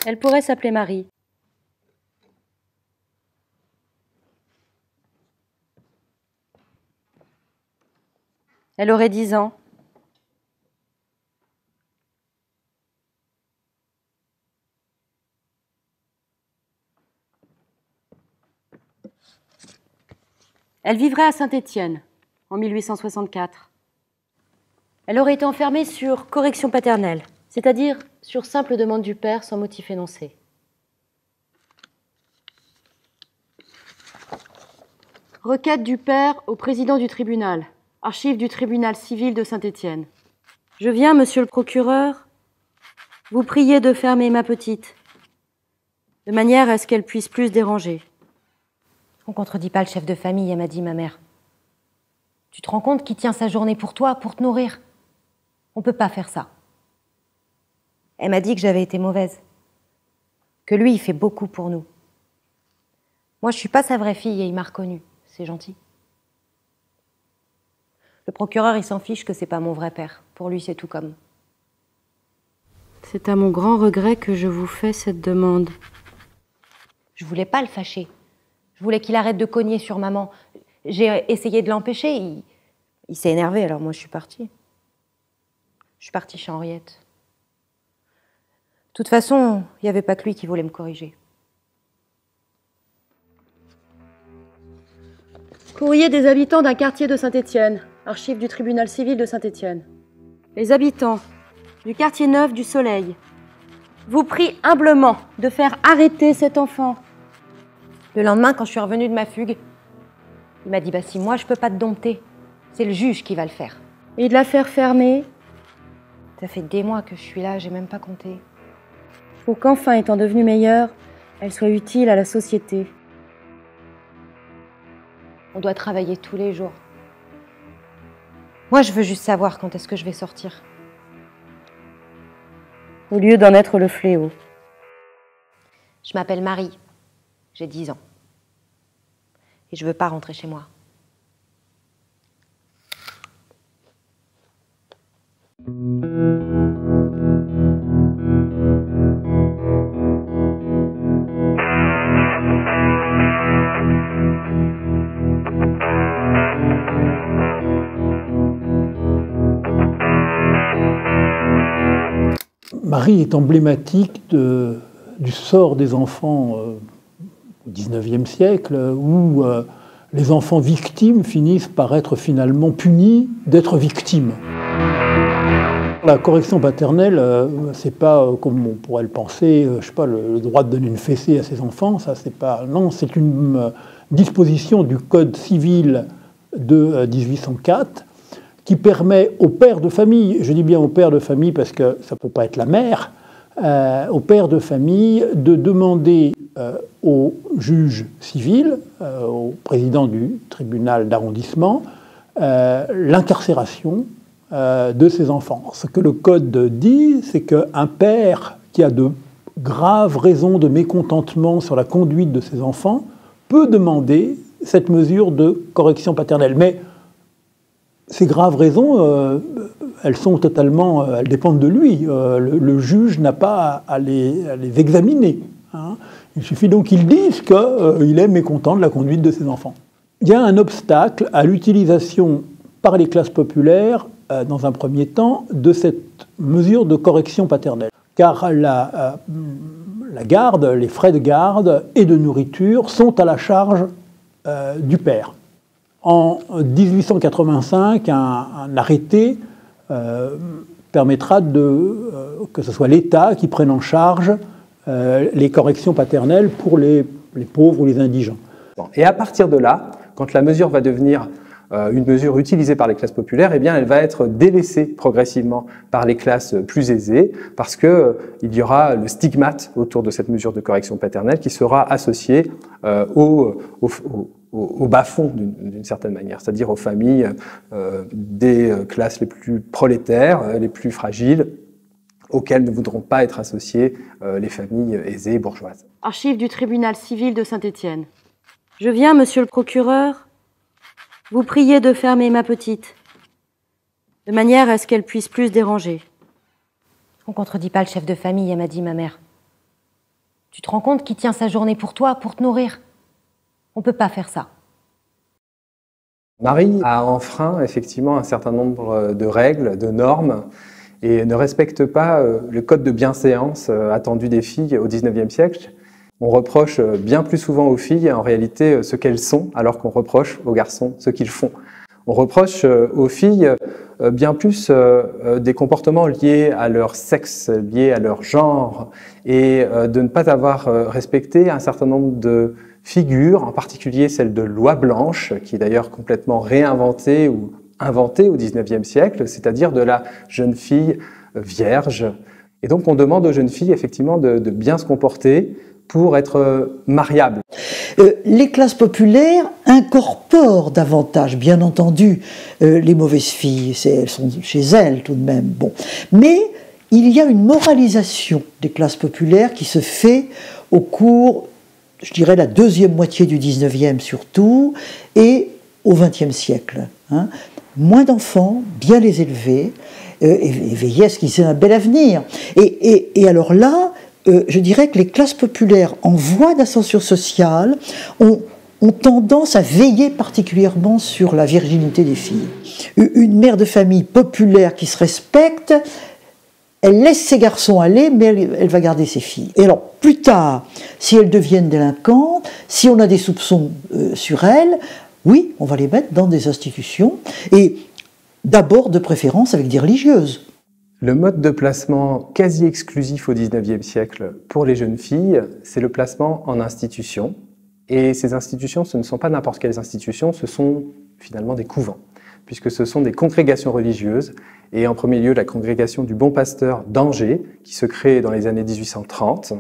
Elle pourrait s'appeler Marie. Elle aurait 10 ans. Elle vivrait à Saint-Étienne, en 1864. Elle aurait été enfermée sur correction paternelle, c'est-à-dire sur simple demande du père sans motif énoncé. Requête du père au président du tribunal, archives du tribunal civil de Saint-Étienne. Je viens, monsieur le procureur, vous prier de fermer ma petite, de manière à ce qu'elle puisse plus déranger. On contredit pas le chef de famille, elle m'a dit ma mère. Tu te rends compte qu'il tient sa journée pour toi, pour te nourrir? On peut pas faire ça. Elle m'a dit que j'avais été mauvaise. Que lui, il fait beaucoup pour nous. Moi, je suis pas sa vraie fille et il m'a reconnue. C'est gentil. Le procureur, il s'en fiche que c'est pas mon vrai père. Pour lui, c'est tout comme. C'est à mon grand regret que je vous fais cette demande. Je voulais pas le fâcher. Je voulais qu'il arrête de cogner sur maman. J'ai essayé de l'empêcher. Il s'est énervé, alors moi, je suis partie. Je suis partie chez Henriette. De toute façon, il n'y avait pas que lui qui voulait me corriger. Courrier des habitants d'un quartier de Saint-Étienne, archives du tribunal civil de Saint-Étienne. Les habitants du quartier neuf du Soleil vous prient humblement de faire arrêter cet enfant. Le lendemain, quand je suis revenue de ma fugue, il m'a dit « si moi je peux pas te dompter, c'est le juge qui va le faire. » Et de la faire fermer. Ça fait des mois que je suis là, j'ai même pas compté. Pour qu'enfin, étant devenue meilleure, elle soit utile à la société. On doit travailler tous les jours. Moi, je veux juste savoir quand est-ce que je vais sortir. Au lieu d'en être le fléau. Je m'appelle Marie. J'ai 10 ans. Et je veux pas rentrer chez moi. Marie est emblématique du sort des enfants au XIXe siècle, où les enfants victimes finissent par être finalement punis d'être victimes. La correction paternelle, c'est pas comme on pourrait le penser, je sais pas, le droit de donner une fessée à ses enfants, ça c'est pas. Non, c'est une disposition du Code civil de 1804 qui permet au père de famille, je dis bien au père de famille parce que ça ne peut pas être la mère, au père de famille de demander au juge civil, au président du tribunal d'arrondissement, l'incarcération de ses enfants. Ce que le Code dit, c'est qu'un père qui a de graves raisons de mécontentement sur la conduite de ses enfants peut demander cette mesure de correction paternelle. Mais ces graves raisons, elles dépendent de lui. Le juge n'a pas à les examiner. Hein. Il suffit donc qu'il dise qu'il est mécontent de la conduite de ses enfants. Il y a un obstacle à l'utilisation par les classes populaires, dans un premier temps, de cette mesure de correction paternelle. Car la garde, les frais de garde et de nourriture sont à la charge du père. En 1885, un arrêté permettra que ce soit l'État qui prenne en charge les corrections paternelles pour les pauvres ou les indigents. Et à partir de là, quand la mesure va devenir une mesure utilisée par les classes populaires, eh bien, elle va être délaissée progressivement par les classes plus aisées, parce que il y aura le stigmate autour de cette mesure de correction paternelle qui sera associé au bas-fond d'une certaine manière, c'est-à-dire aux familles des classes les plus prolétaires, les plus fragiles, auxquelles ne voudront pas être associées les familles aisées et bourgeoises. Archives du tribunal civil de Saint-Étienne. Je viens, monsieur le procureur, vous prier de fermer ma petite, de manière à ce qu'elle puisse plus déranger. On contredit pas le chef de famille, elle m'a dit ma mère. Tu te rends compte qui tient sa journée pour toi, pour te nourrir? On peut pas faire ça. Marie a enfreint effectivement un certain nombre de règles, de normes, et ne respecte pas le code de bienséance attendu des filles au XIXe siècle. On reproche bien plus souvent aux filles en réalité ce qu'elles sont, alors qu'on reproche aux garçons ce qu'ils font. On reproche aux filles bien plus des comportements liés à leur sexe, liés à leur genre, et de ne pas avoir respecté un certain nombre de figures, en particulier celle de Loi Blanche, qui est d'ailleurs complètement réinventée ou inventée au XIXe siècle, c'est-à-dire de la jeune fille vierge. Et donc on demande aux jeunes filles effectivement de bien se comporter pour être mariables. Les classes populaires incorporent davantage, bien entendu, les mauvaises filles. Elles sont chez elles tout de même. Bon. Mais il y a une moralisation des classes populaires qui se fait au cours, je dirais, la deuxième moitié du XIXe surtout, et au XXe siècle. Hein. Moins d'enfants, bien les élever, et veiller à ce qu'ils aient un bel avenir. Et alors là, je dirais que les classes populaires en voie d'ascension sociale ont tendance à veiller particulièrement sur la virginité des filles. Une mère de famille populaire qui se respecte, elle laisse ses garçons aller, mais elle va garder ses filles. Et alors, plus tard, si elles deviennent délinquantes, si on a des soupçons sur elles, oui, on va les mettre dans des institutions, et d'abord, de préférence, avec des religieuses. Le mode de placement quasi exclusif au XIXe siècle pour les jeunes filles, c'est le placement en institution. Et ces institutions, ce ne sont pas n'importe quelles institutions, ce sont finalement des couvents, puisque ce sont des congrégations religieuses, et en premier lieu la congrégation du Bon Pasteur d'Angers, qui se crée dans les années 1830.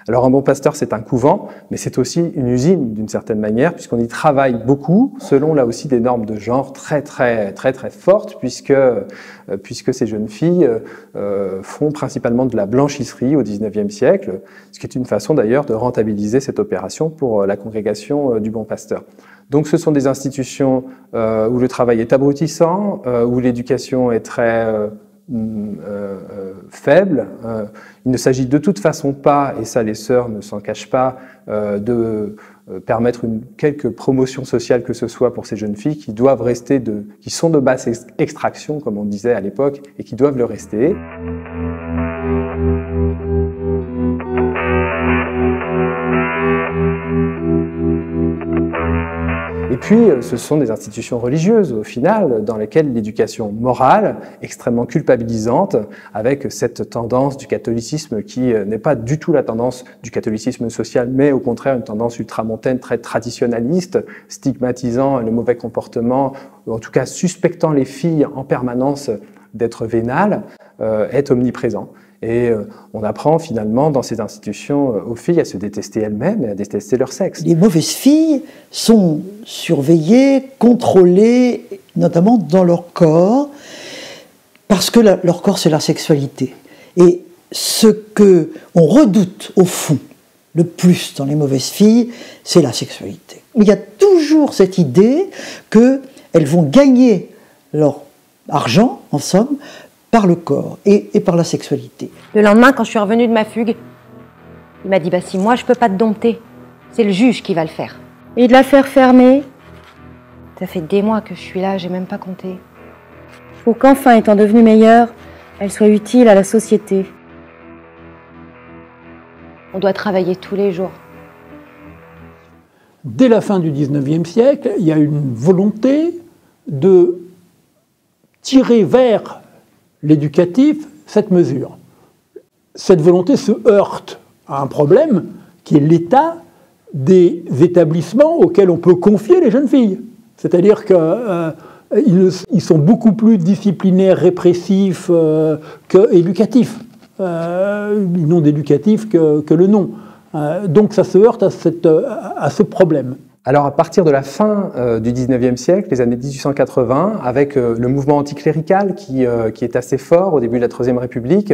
Alors un Bon Pasteur, c'est un couvent, mais c'est aussi une usine d'une certaine manière, puisqu'on y travaille beaucoup, selon là aussi des normes de genre très fortes, puisque ces jeunes filles font principalement de la blanchisserie au XIXe siècle, ce qui est une façon d'ailleurs de rentabiliser cette opération pour la congrégation du Bon Pasteur. Donc ce sont des institutions où le travail est abrutissant, où l'éducation est très faible. Il ne s'agit de toute façon pas, et ça les sœurs ne s'en cachent pas, de permettre quelque promotion sociale que ce soit pour ces jeunes filles qui doivent rester qui sont de basse extraction, comme on disait à l'époque, et qui doivent le rester. Et puis, ce sont des institutions religieuses, au final, dans lesquelles l'éducation morale, extrêmement culpabilisante, avec cette tendance du catholicisme qui n'est pas du tout la tendance du catholicisme social, mais au contraire une tendance ultramontaine, très traditionnaliste, stigmatisant le mauvais comportement, ou en tout cas suspectant les filles en permanence d'être vénales, est omniprésent. Et on apprend finalement dans ces institutions aux filles à se détester elles-mêmes et à détester leur sexe. Les mauvaises filles sont surveillées, contrôlées, notamment dans leur corps, parce que leur corps c'est la sexualité. Et ce que on redoute au fond le plus dans les mauvaises filles, c'est la sexualité. Il y a toujours cette idée qu'elles vont gagner leur argent, en somme, par le corps et par la sexualité. Le lendemain, quand je suis revenue de ma fugue, il m'a dit « Bah si moi je peux pas te dompter, c'est le juge qui va le faire. » Et de la faire fermer, Ça fait des mois que je suis là, j'ai même pas compté. pour qu'enfin, étant devenue meilleure, elle soit utile à la société. On doit travailler tous les jours. Dès la fin du XIXe siècle, il y a une volonté de tirer vers l'éducatif cette mesure. Cette volonté se heurte à un problème qui est l'état des établissements auxquels on peut confier les jeunes filles. C'est-à-dire qu'ils sont beaucoup plus disciplinaires, répressifs qu'éducatifs. Ils n'ont d'éducatif que le nom. Donc ça se heurte à ce problème. Alors à partir de la fin du XIXe siècle, les années 1880, avec le mouvement anticlérical qui est assez fort au début de la Troisième République,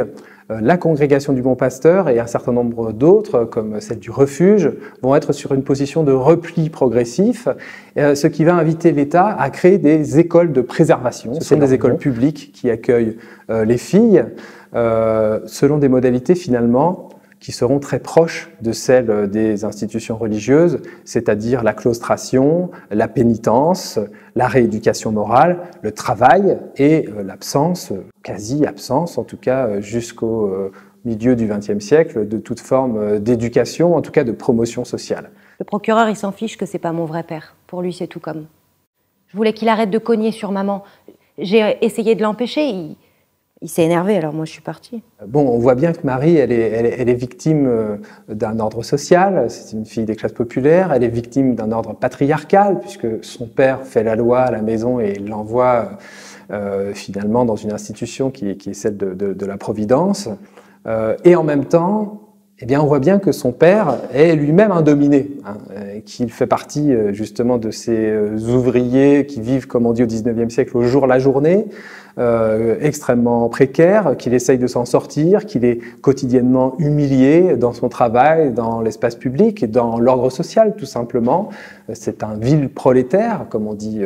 la congrégation du Bon Pasteur et un certain nombre d'autres, comme celle du Refuge, vont être sur une position de repli progressif, ce qui va inviter l'État à créer des écoles de préservation. Ce sont des écoles publiques qui accueillent les filles selon des modalités finalement qui seront très proches de celles des institutions religieuses, c'est-à-dire la claustration, la pénitence, la rééducation morale, le travail et l'absence, quasi-absence en tout cas jusqu'au milieu du XXe siècle, de toute forme d'éducation, en tout cas de promotion sociale. Le procureur, il s'en fiche que c'est pas mon vrai père. Pour lui, c'est tout comme. Je voulais qu'il arrête de cogner sur maman. J'ai essayé de l'empêcher. Il s'est énervé, alors moi je suis partie. Bon, on voit bien que Marie, elle est victime d'un ordre social, c'est une fille des classes populaires, elle est victime d'un ordre patriarcal, puisque son père fait la loi à la maison et l'envoie finalement dans une institution qui est celle de la Providence. Et en même temps, eh bien, on voit bien que son père est lui-même un dominé, hein, qu'il fait partie justement de ces ouvriers qui vivent, comme on dit au XIXe siècle, au jour la journée, extrêmement précaire, qu'il essaye de s'en sortir, qu'il est quotidiennement humilié dans son travail, dans l'espace public et dans l'ordre social tout simplement. C'est un vil prolétaire, comme on dit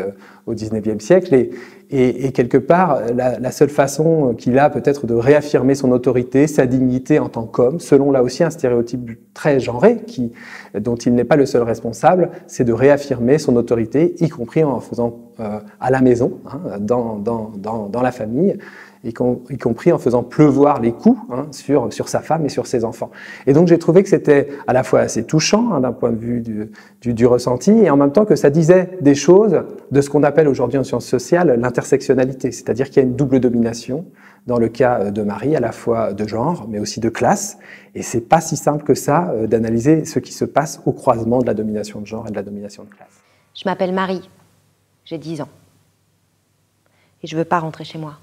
au XIXe siècle, et quelque part, la seule façon qu'il a peut-être de réaffirmer son autorité, sa dignité en tant qu'homme, selon là aussi un stéréotype très genré, dont il n'est pas le seul responsable, c'est de réaffirmer son autorité, y compris en faisant à la maison, hein, dans la famille, y compris en faisant pleuvoir les coups sur sa femme et sur ses enfants. Et donc j'ai trouvé que c'était à la fois assez touchant hein, d'un point de vue du ressenti, et en même temps que ça disait des choses de ce qu'on appelle aujourd'hui en sciences sociales l'intersectionnalité, c'est-à-dire qu'il y a une double domination dans le cas de Marie, à la fois de genre, mais aussi de classe, et c'est pas si simple que ça d'analyser ce qui se passe au croisement de la domination de genre et de la domination de classe. Je m'appelle Marie, j'ai 10 ans. Et je veux pas rentrer chez moi.